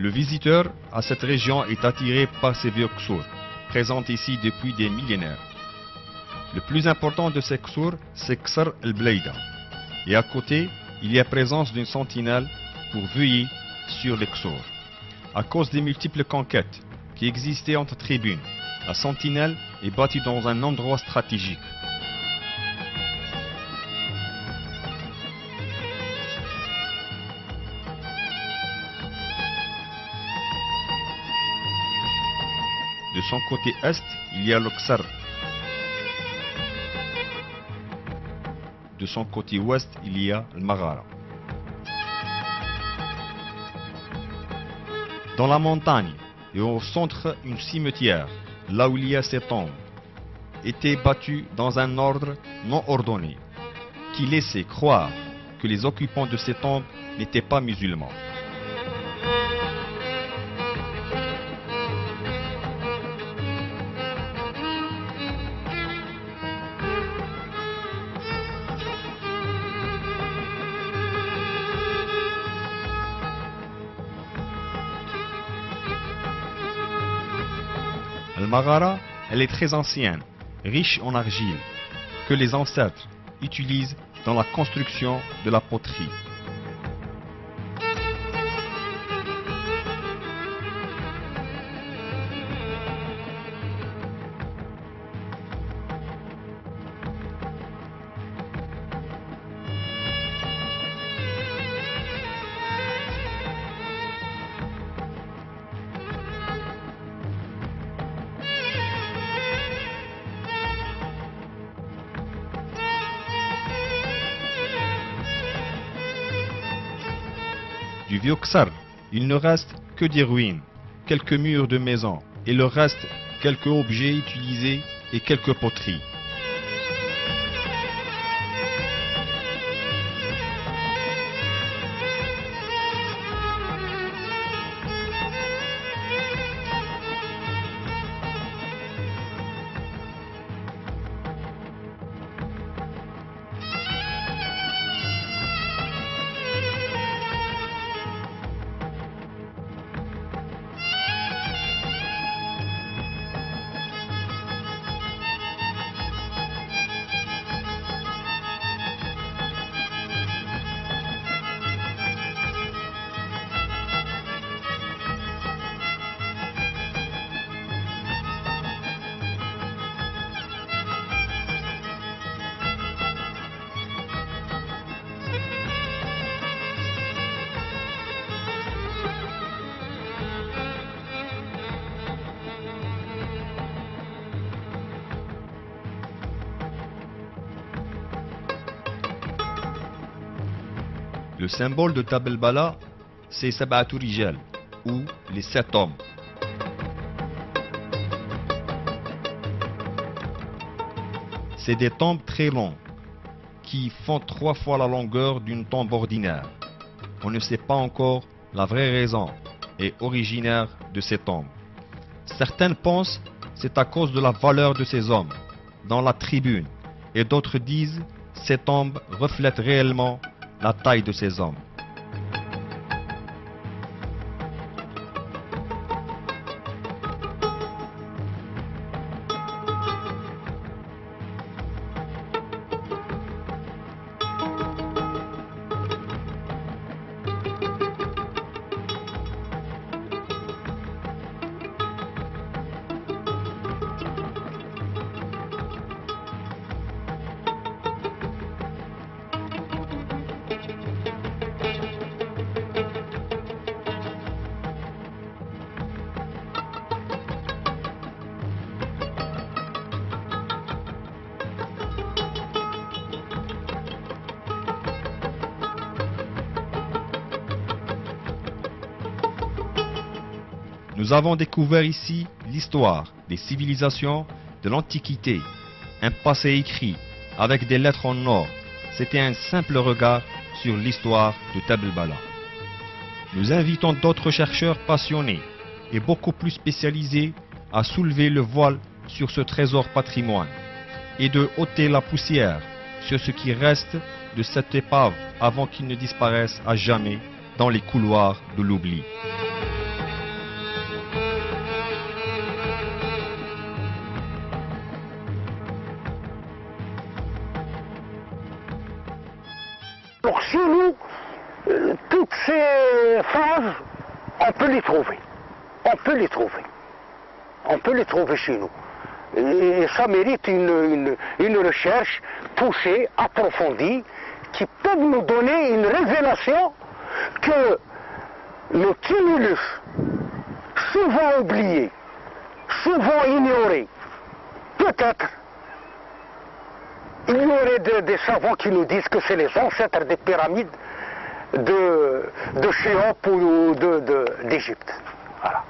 Le visiteur à cette région est attiré par ces vieux ksur, présents ici depuis des millénaires. Le plus important de ces ksur, c'est Ksar el-Bleida. Et à côté, il y a présence d'une sentinelle pour veiller sur les ksur. À cause des multiples conquêtes qui existaient entre tribunes, la sentinelle est bâtie dans un endroit stratégique. De son côté est, il y a le Ksar. De son côté ouest, il y a le Maghara. Dans la montagne et au centre, une cimetière, là où il y a ces tombes, était battue dans un ordre non ordonné, qui laissait croire que les occupants de ces tombes n'étaient pas musulmans. Le Maghara, elle est très ancienne, riche en argile, que les ancêtres utilisent dans la construction de la poterie. Du vieux Ksar, il ne reste que des ruines, quelques murs de maisons, et le reste, quelques objets utilisés et quelques poteries. Le symbole de Tab el-Bala, c'est Sab'atu Rijal, ou les 7 hommes. C'est des tombes très longues, qui font 3 fois la longueur d'une tombe ordinaire. On ne sait pas encore la vraie raison et originaire de ces tombes. Certaines pensent que c'est à cause de la valeur de ces hommes dans la tribune, et d'autres disent que ces tombes reflètent réellement la taille de ces hommes. Nous avons découvert ici l'histoire des civilisations de l'Antiquité, un passé écrit avec des lettres en or. C'était un simple regard sur l'histoire de Tab el-Bala. Nous invitons d'autres chercheurs passionnés et beaucoup plus spécialisés à soulever le voile sur ce trésor patrimoine et de ôter la poussière sur ce qui reste de cette épave avant qu'il ne disparaisse à jamais dans les couloirs de l'oubli. Alors chez nous, toutes ces phases, on peut les trouver. On peut les trouver. On peut les trouver chez nous. Et ça mérite une recherche poussée, approfondie, qui peut nous donner une révélation que le tumulus, souvent oublié, souvent ignoré, peut-être, il y aurait des savants qui nous disent que c'est les ancêtres des pyramides de Chéops ou d'Égypte. Voilà.